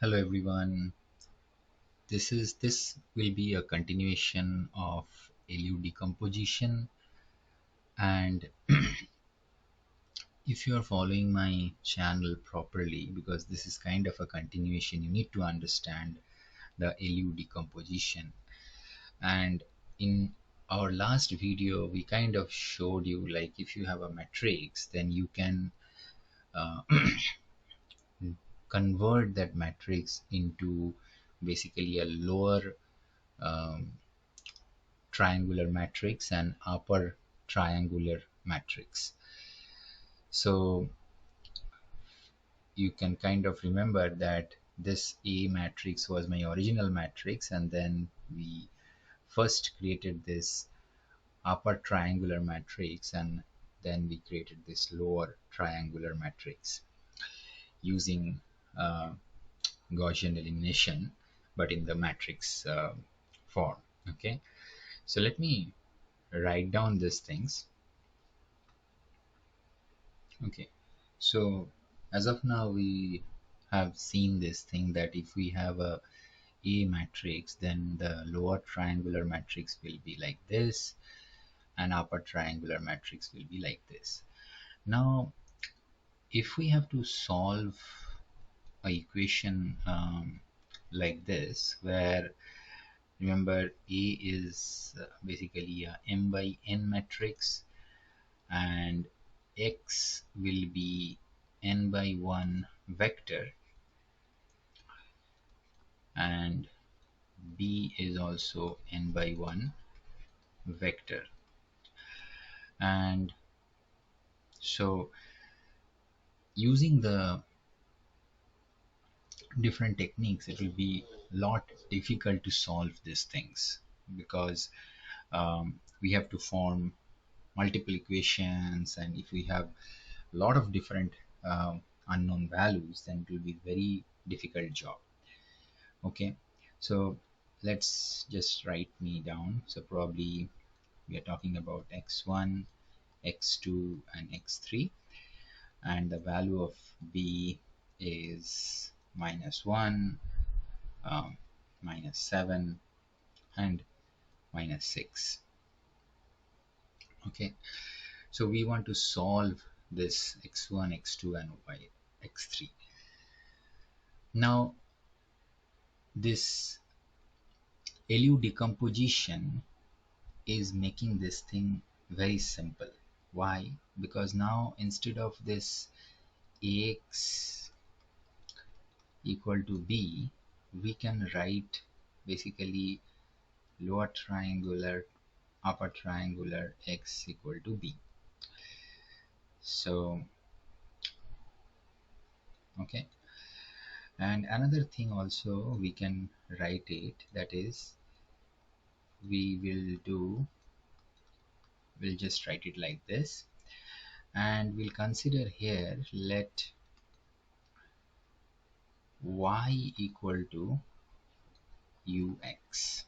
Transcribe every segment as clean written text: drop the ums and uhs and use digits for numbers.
Hello everyone. This will be a continuation of LU decomposition, and if you are following my channel properly, because this is kind of a continuation, you need to understand the LU decomposition. And in our last video we kind of showed you, like, if you have a matrix, then you can uh, convert that matrix into basically a lower um, triangular matrix and upper triangular matrix. So you can kind of remember that this A matrix was my original matrix, and then we first created this upper triangular matrix, and then we created this lower triangular matrix using uh, Gaussian elimination, but in the matrix form. Okay, so let me write down these things. Okay, so as of now we have seen this thing that if we have a matrix, then the lower triangular matrix will be like this and upper triangular matrix will be like this. Now if we have to solve a equation like this, where, remember, A is basically a m by n matrix, and X will be n by 1 vector, and B is also n by 1 vector. And so using the different techniques, it will be a lot difficult to solve these things, because we have to form multiple equations, and if we have a lot of different unknown values, then it will be very difficult job. Okay, so let's just write me down. So probably we are talking about x1, x2 and x3, and the value of B is -1, -7 and -6. Okay, so we want to solve this x1, x2 and x3. Now this LU decomposition is making this thing very simple. Why? Because now instead of this Ax equal to B, we can write basically lower triangular, upper triangular x equal to B. So okay, and another thing also we can write it, that is, we'll just write it like this, and we'll consider here, let y equal to ux.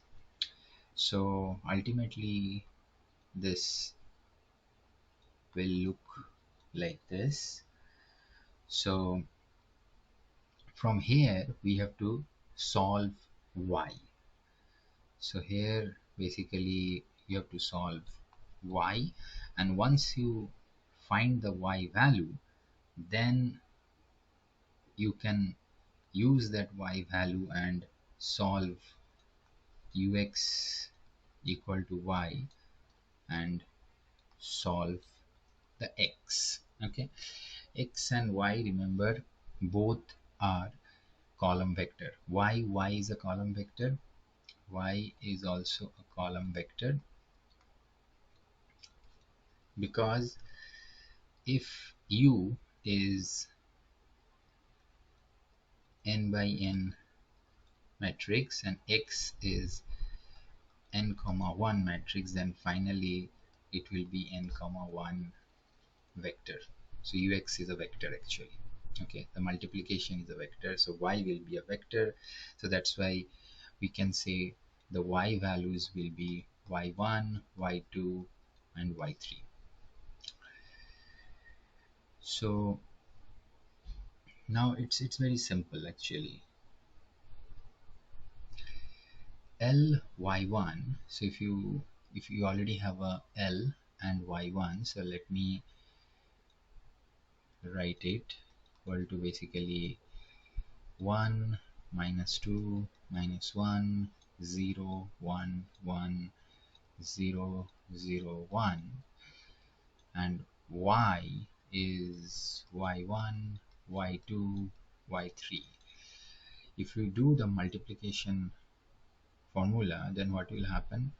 So ultimately this will look like this. So from here we have to solve y. So here basically you have to solve y, and once you find the y value, then you can use that y value and solve ux equal to y and solve the x. Okay, x and y, remember, both are column vector. Y is a column vector, y is also a column vector, because if u is n by n matrix and x is n comma 1 matrix, then finally it will be n comma 1 vector. So ux is a vector actually. Okay, the multiplication is a vector, so y will be a vector. So that's why we can say the y values will be y1, y2 and y3. So now it's very simple actually. L y1. So if you already have a L and y1, so let me write it equal to basically 1 minus 2 minus 1 0 1 1 0 0 1, and y is y1 y2 y3. If you do the multiplication formula, then what will happen?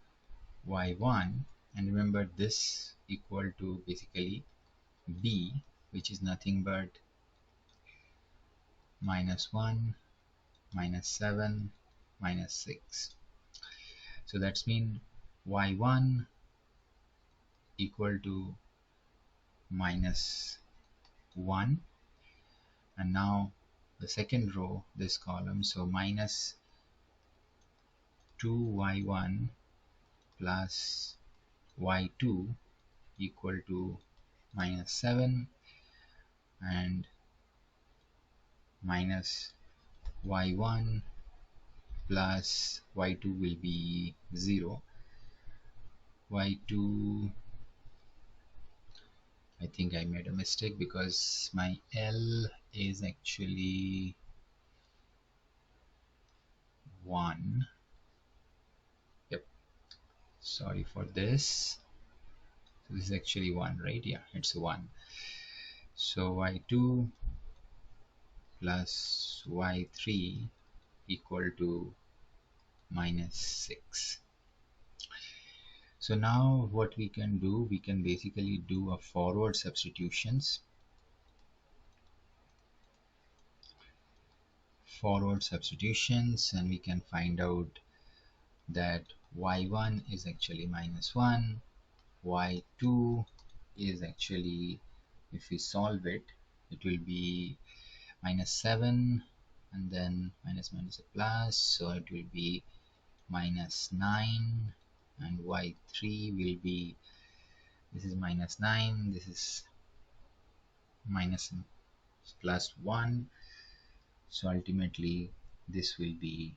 Y1, and remember this equal to basically b, which is nothing but minus 1 minus 7 minus 6. So that's mean y1 equal to minus 1, and now the second row, this column, so minus 2y1 plus y2 equal to minus 7, and minus y1 plus y2 will be 0. y2, I think I made a mistake because my L is actually 1. Yep, sorry for this. So this is actually 1, right? Yeah, it's 1. So y2 plus y3 equal to minus 6. So now what we can do, we can basically do a forward substitutions. And we can find out that y1 is actually minus 1, y2 is actually, if we solve it, it will be minus 7, and then minus minus a plus, so it will be minus 9, and y3 will be, this is minus 9, this is minus plus 1, so ultimately this will be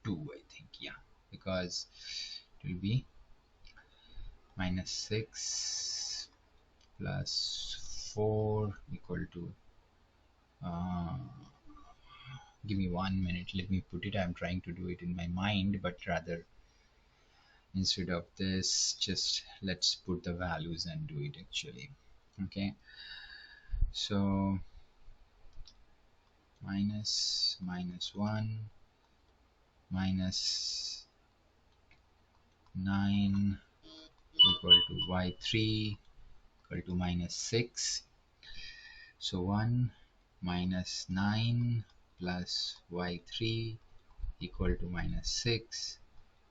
2, I think, yeah, because it will be minus 6 plus 4 equal to uh, give me 1 minute, let me put it. I'm trying to do it in my mind, but rather instead of this, just let's put the values and do it actually. Okay, so minus minus 1 minus 9 equal to y3 equal to minus 6. So 1 minus 9 plus y3 equal to minus 6.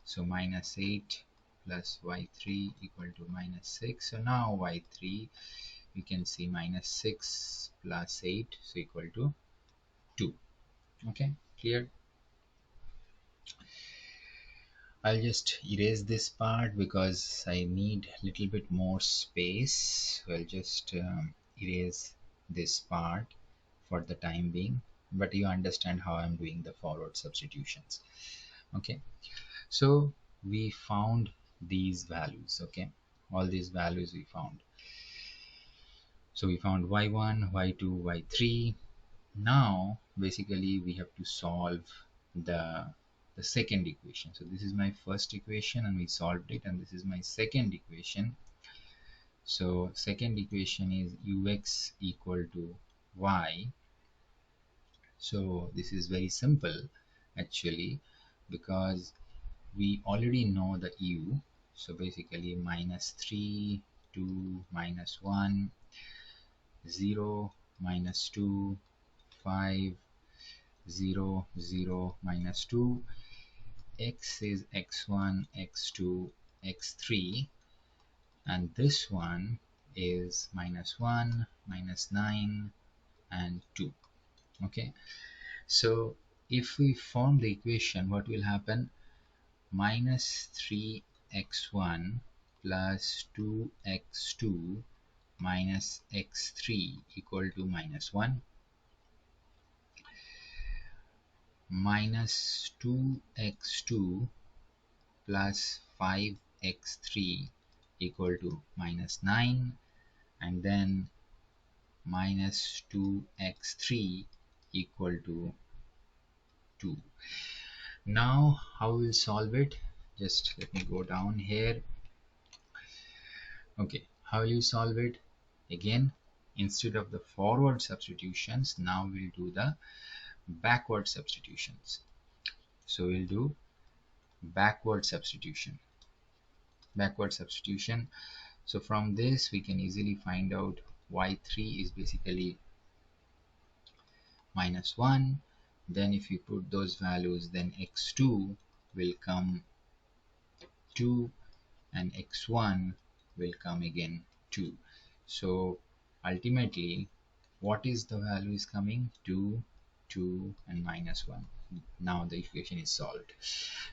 So minus 8 plus y3 equal to minus 6. So now y3, we can see minus 6 plus 8, so equal to 2. Okay, clear? I'll just erase this part because I need a little bit more space. So I'll just erase this part for the time being, but you understand how I'm doing the forward substitutions. Okay, so we found these values. Okay, all these values we found. So we found y1, y2, y3. Now basically we have to solve the second equation. So this is my first equation and we solved it, and this is my second equation. So second equation is ux equal to y. So this is very simple actually, because we already know the u. So basically minus 3, 2, minus 1, 0, minus 2, 5, 0, 0, minus 2, x is x1, x2, x3, and this one is minus 1, minus 9, and 2. Okay, so if we form the equation, what will happen? Minus 3x1 plus 2x2 minus x3 equal to minus 1. minus 2x2 plus 5x3 equal to minus 9, and then minus 2x3 equal to 2. Now how we'll solve it? Just let me go down here. Okay, how will you solve it? Again, instead of the forward substitutions, now we'll do the backward substitutions. So we'll do backward substitution. Backward substitution. So from this we can easily find out y3 is basically minus 1. Then if you put those values, then x2 will come 2 and x1 will come again 2. So ultimately what is the value is coming? 2, 2 and minus 1. Now the equation is solved.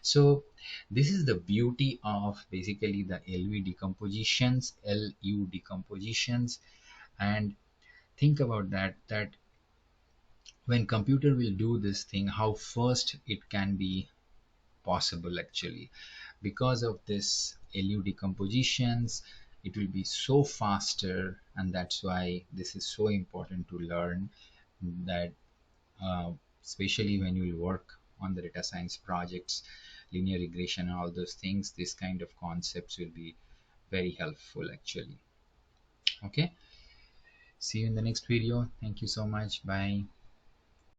So this is the beauty of basically the LU decompositions. And think about that when computer will do this thing, how first it can be possible actually. Because of this LU decompositions, it will be so faster, and that's why this is so important to learn, that uh, especially when you will work on the data science projects, linear regression and all those things, this kind of concepts will be very helpful actually. Okay, see you in the next video. Thank you so much. Bye.